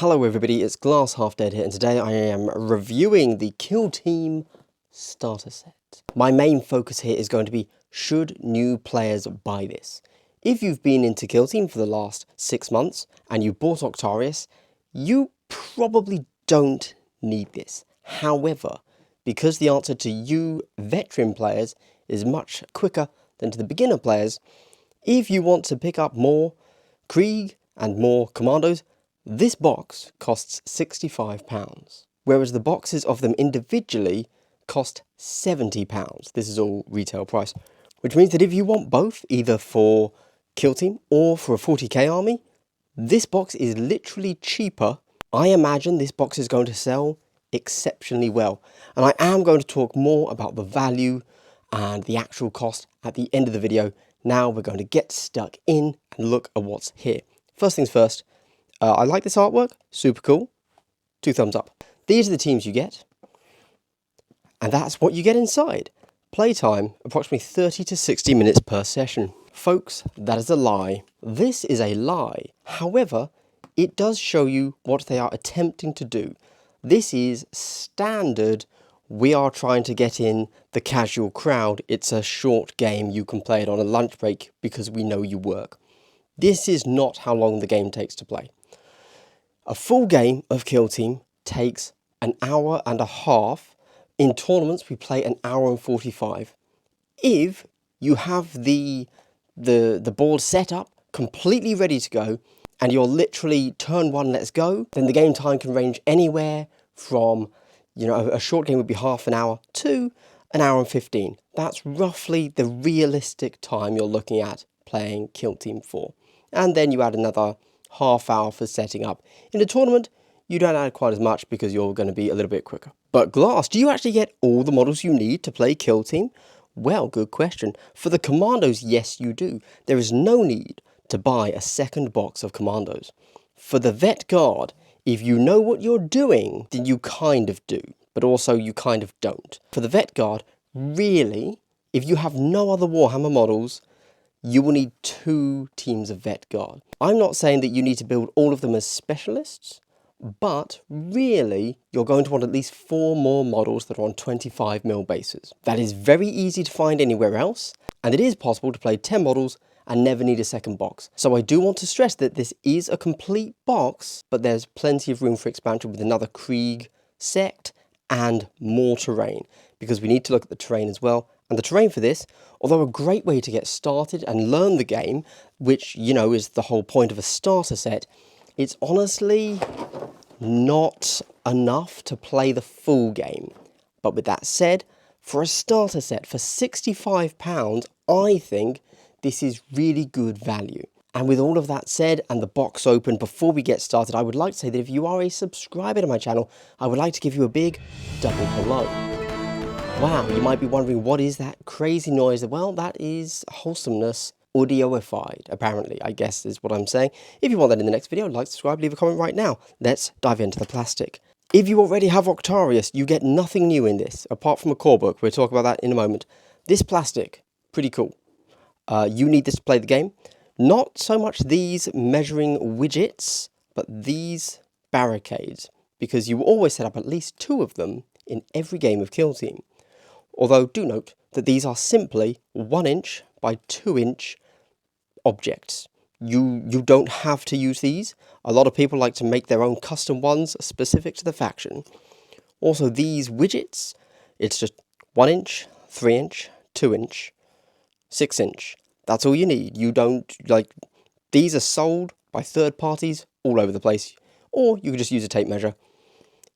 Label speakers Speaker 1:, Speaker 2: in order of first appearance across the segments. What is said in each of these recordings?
Speaker 1: Hello everybody, it's Glass Half Dead here, and today I am reviewing the Kill Team starter set. My main focus here is going to be, should new players buy this? If you've been into Kill Team for the last 6 months and you bought Octarius, you probably don't need this. However, because the answer to you veteran players is much quicker than to the beginner players, if you want to pick up more Krieg and more Commandos, this box costs £65, whereas the boxes of them individually cost £70. This is all retail price, which means that if you want both, either for Kill Team or for a 40k army, this box is literally cheaper. I imagine this box is going to sell exceptionally well, and I am going to talk more about the value and the actual cost at the end of the video. Now we're going to get stuck in and look at what's here. First things first, I like this artwork, super cool, 2 thumbs up. These are the teams you get, and that's what you get inside. Playtime, approximately 30 to 60 minutes per session. Folks, that is a lie. This is a lie. However, it does show you what they are attempting to do. This is standard. We are trying to get in the casual crowd. It's a short game. You can play it on a lunch break because we know you work. This is not how long the game takes to play. A full game of Kill Team takes an hour and a half. In tournaments, we play an hour and 45. If you have the board set up, completely ready to go, and you're literally turn 1, let's go, then the game time can range anywhere from, a short game would be half an hour to an hour and 15. That's roughly the realistic time you're looking at playing Kill Team for. And then you add another half hour for setting up. In a tournament, you don't add quite as much because you're going to be a little bit quicker. But Glass, do you actually get all the models you need to play Kill Team? Well, good question. For the Commandos, yes you do. There is no need to buy a second box of Commandos. For the Vet Guard, if you know what you're doing, then you kind of do, but also you kind of don't. For the Vet Guard, really, if you have no other Warhammer models, you will need 2 teams of Vet Guard. I'm not saying that you need to build all of them as specialists, but really, you're going to want at least 4 more models that are on 25mm bases. That is very easy to find anywhere else, and it is possible to play 10 models and never need a second box. So I do want to stress that this is a complete box, but there's plenty of room for expansion with another Krieg sect and more terrain, because we need to look at the terrain as well. And the terrain for this, although a great way to get started and learn the game, which, is the whole point of a starter set, it's honestly not enough to play the full game. But with that said, for a starter set for £65, I think this is really good value. And with all of that said, and the box open, before we get started, I would like to say that if you are a subscriber to my channel, I would like to give you a big double hello. Wow, you might be wondering, what is that crazy noise? Well, that is wholesomeness audioified, apparently, I guess is what I'm saying. If you want that in the next video, like, subscribe, leave a comment right now. Let's dive into the plastic. If you already have Octarius, you get nothing new in this, apart from a core book. We'll talk about that in a moment. This plastic, pretty cool. You need this to play the game. Not so much these measuring widgets, but these barricades, because you will always set up at least 2 of them in every game of Kill Team. Although, do note that these are simply 1 inch by 2 inch objects. You don't have to use these. A lot of people like to make their own custom ones specific to the faction. Also, these widgets, it's just 1 inch, 3 inch, 2 inch, 6 inch. That's all you need. You don't, these are sold by third parties all over the place. Or you can just use a tape measure.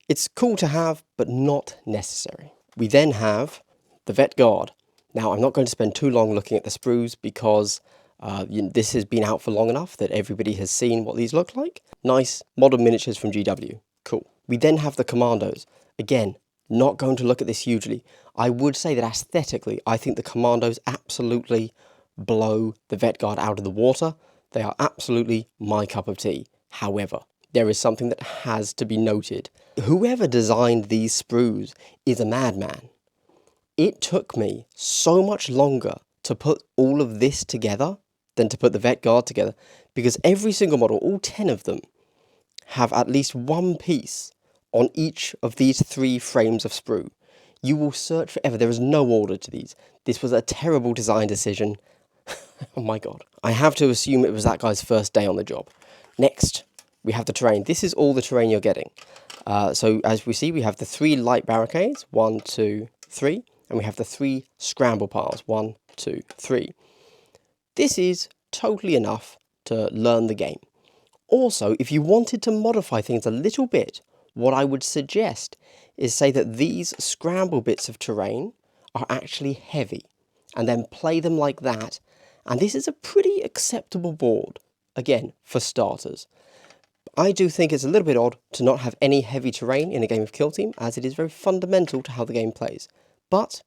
Speaker 1: It's cool to have, but not necessary. We then have the Vet Guard. Now, I'm not going to spend too long looking at the sprues because this has been out for long enough that everybody has seen what these look like. Nice modern miniatures from GW. Cool. We then have the Commandos. Again, not going to look at this hugely. I would say that aesthetically, I think the Commandos absolutely blow the Vet Guard out of the water. They are absolutely my cup of tea. However, there is something that has to be noted. Whoever designed these sprues is a madman. It took me so much longer to put all of this together than to put the Vet Guard together, because every single model, all 10 of them, have at least one piece on each of these 3 frames of sprue. You will search forever. There is no order to these. This was a terrible design decision. Oh my god. I have to assume it was that guy's first day on the job. Next, we have the terrain. This is all the terrain you're getting. So as we see, we have the 3 light barricades, 1, 2, 3, and we have the 3 scramble piles, 1, 2, 3. This is totally enough to learn the game. Also, if you wanted to modify things a little bit, what I would suggest is say that these scramble bits of terrain are actually heavy, and then play them like that, and this is a pretty acceptable board, again, for starters. I do think it's a little bit odd to not have any heavy terrain in a game of Kill Team, as it is very fundamental to how the game plays. But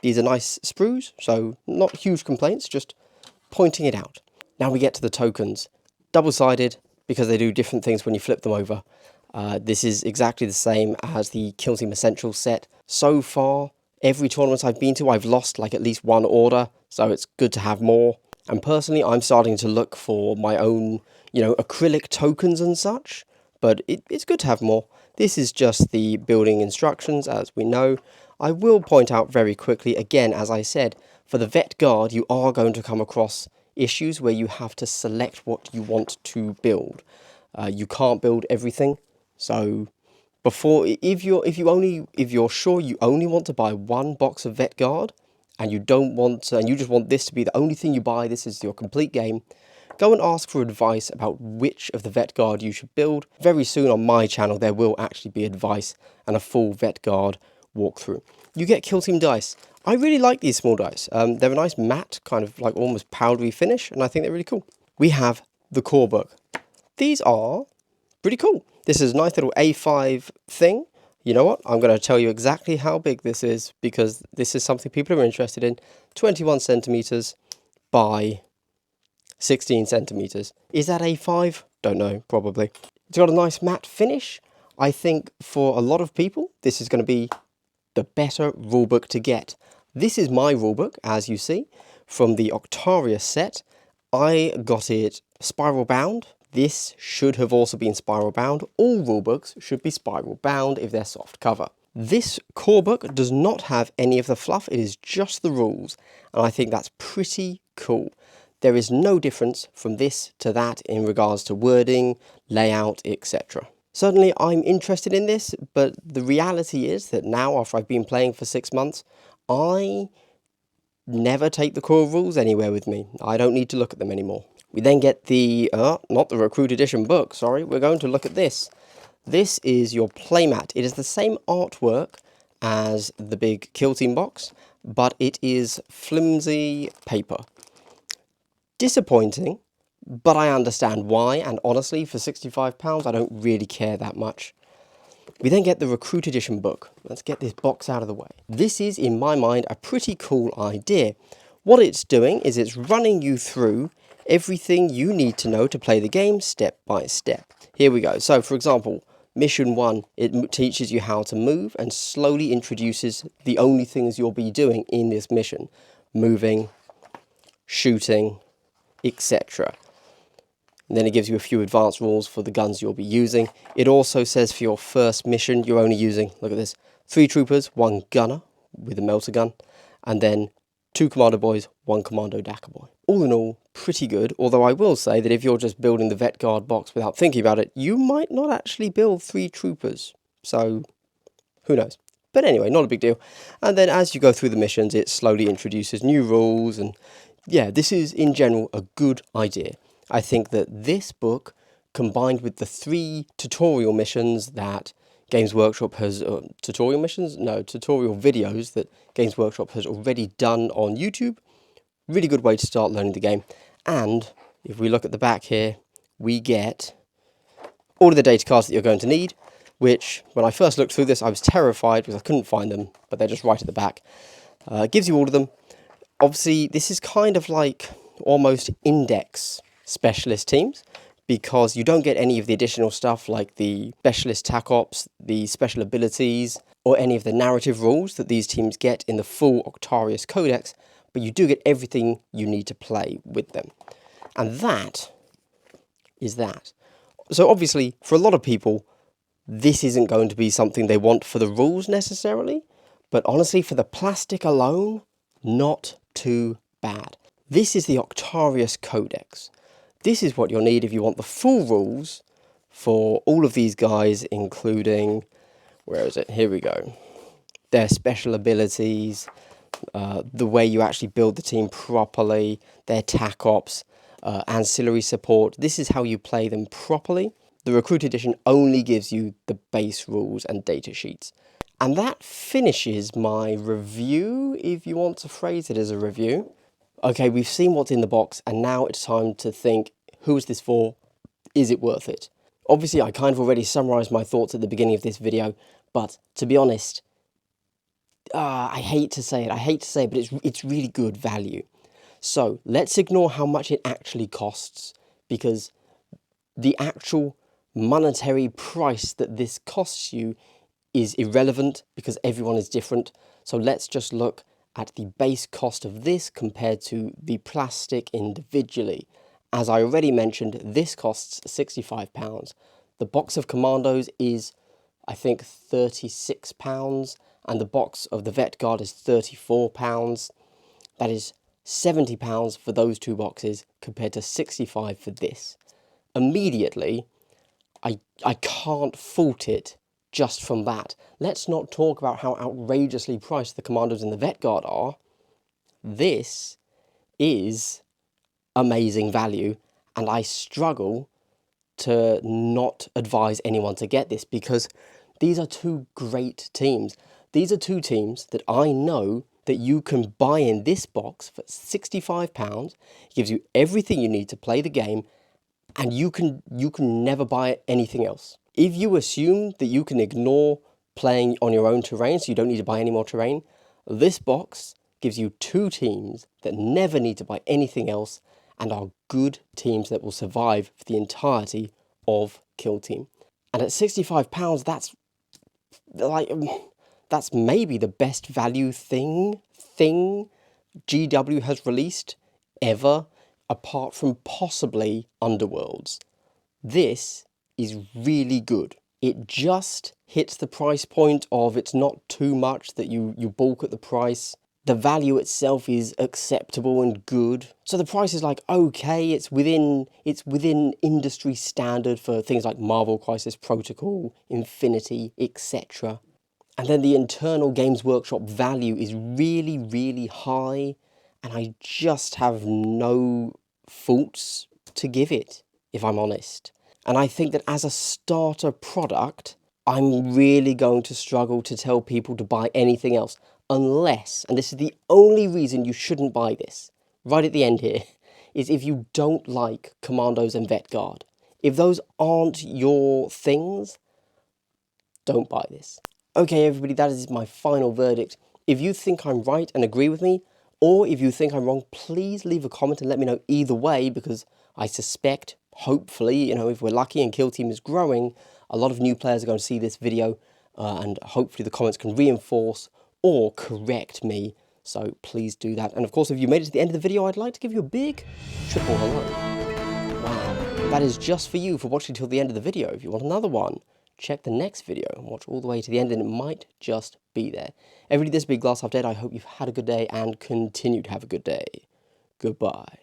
Speaker 1: these are nice sprues, so not huge complaints, just pointing it out. Now we get to the tokens. Double-sided, because they do different things when you flip them over. This is exactly the same as the Kill Team Essentials set. So far, every tournament I've been to, I've lost like at least 1 order, so it's good to have more. And personally, I'm starting to look for my own, acrylic tokens and such, but it's good to have more. This is just the building instructions, as we know. I will point out very quickly, again, as I said, for the Vet Guard, you are going to come across issues where you have to select what you want to build. You can't build everything, so if you're sure you only want to buy 1 box of Vet Guard, and you just want this to be the only thing you buy, this is your complete game, go and ask for advice about which of the Vet Guard you should build. Very soon on my channel there will actually be advice and a full Vet Guard walkthrough. You get Kill Team dice. I really like these small dice. They're a nice matte, kind of like almost powdery finish, and I think they're really cool. We have the core book. These are pretty cool. This is a nice little A5 thing. You know what? I'm going to tell you exactly how big this is, because this is something people are interested in. 21 centimeters by 16 centimeters. Is that A5? Don't know, probably. It's got a nice matte finish. I think for a lot of people, this is going to be the better rulebook to get. This is my rulebook, as you see, from the Octarius set. I got it spiral bound. This should have also been spiral bound. All rulebooks should be spiral bound if they're soft cover. This core book does not have any of the fluff, it is just the rules, and I think that's pretty cool. There is no difference from this to that in regards to wording, layout, etc. Certainly I'm interested in this, but the reality is that now, after I've been playing for 6 months, I never take the core rules anywhere with me. I don't need to look at them anymore. We then get the, not the Recruit Edition book, sorry, we're going to look at this. This is your playmat. It is the same artwork as the big Kill Team box, but it is flimsy paper. Disappointing, but I understand why, and honestly, for £65, I don't really care that much. We then get the Recruit Edition book. Let's get this box out of the way. This is, in my mind, a pretty cool idea. What it's doing is it's running you through everything you need to know to play the game step by step. Here we go. So, for example, Mission 1, it teaches you how to move and slowly introduces the only things you'll be doing in this mission. Moving, shooting, etc. And then it gives you a few advanced rules for the guns you'll be using. It also says for your first mission, you're only using, look at this, 3 troopers, 1 gunner with a melter gun, and then 2 commando boys, 1 commando dakka boy. All in all, pretty good, although I will say that if you're just building the Vet Guard box without thinking about it, you might not actually build 3 troopers, so who knows. But anyway, not a big deal. And then as you go through the missions, it slowly introduces new rules, and yeah, this is in general a good idea. I think that this book, combined with the 3 tutorial missions that Games Workshop has, tutorial videos that Games Workshop has already done on YouTube, really good way to start learning the game. And if we look at the back here, we get all of the data cards that you're going to need, which when I first looked through this, I was terrified because I couldn't find them, but they're just right at the back. It gives you all of them. Obviously, this is kind of like almost index specialist teams, because you don't get any of the additional stuff like the specialist tac ops, the special abilities, or any of the narrative rules that these teams get in the full Octarius Codex, but you do get everything you need to play with them. And that is that. So obviously, for a lot of people, this isn't going to be something they want for the rules necessarily, but honestly, for the plastic alone, not too bad. This is the Octarius Codex. This is what you'll need if you want the full rules for all of these guys, including, where is it? Here we go. Their special abilities, the way you actually build the team properly, their tac ops, ancillary support. This is how you play them properly. The Recruit Edition only gives you the base rules and data sheets. And that finishes my review, if you want to phrase it as a review. Okay, we've seen what's in the box, and now it's time to think, who is this for? Is it worth it? Obviously, I kind of already summarized my thoughts at the beginning of this video, but to be honest, I hate to say it, but it's really good value. So let's ignore how much it actually costs, because the actual monetary price that this costs you is irrelevant because everyone is different. So let's just look at the base cost of this compared to the plastic individually. As I already mentioned, this costs £65. The box of Commandos is, I think, £36, and the box of the Vet Guard is £34. That is £70 for those two boxes compared to £65 for this. Immediately, I can't fault it just from that. Let's not talk about how outrageously priced the Commandos and the Vet Guard are. This is amazing value, and I struggle to not advise anyone to get this because these are two great teams. These are two teams that I know that you can buy in this box for £65. It gives you everything you need to play the game, and you can never buy anything else. If you assume that you can ignore playing on your own terrain, so you don't need to buy any more terrain, this box gives you two teams that never need to buy anything else and are good teams that will survive for the entirety of Kill Team. And at £65, that's maybe the best value thing GW has released ever, apart from possibly Underworlds. This is really good. It just hits the price point of it's not too much that you balk at the price. The value itself is acceptable and good. So the price is like, okay, it's within industry standard for things like Marvel Crisis Protocol, Infinity, etc. And then the internal Games Workshop value is really, really high, and I just have no faults to give it, if I'm honest. And I think that as a starter product, I'm really going to struggle to tell people to buy anything else, unless, and this is the only reason you shouldn't buy this, right at the end here, is if you don't like Commandos and Vet Guard. If those aren't your things, don't buy this. Okay, everybody, that is my final verdict. If you think I'm right and agree with me, or if you think I'm wrong, please leave a comment and let me know either way, because I suspect, hopefully, if we're lucky and Kill Team is growing, a lot of new players are going to see this video, and hopefully the comments can reinforce or correct me. So please do that. And of course, if you made it to the end of the video, I'd like to give you a big triple hello. Wow, that is just for you for watching till the end of the video. If you want another one, check the next video and watch all the way to the end, and it might just be there. Everybody, this has been Glass Half Dead. I hope you've had a good day and continue to have a good day. Goodbye.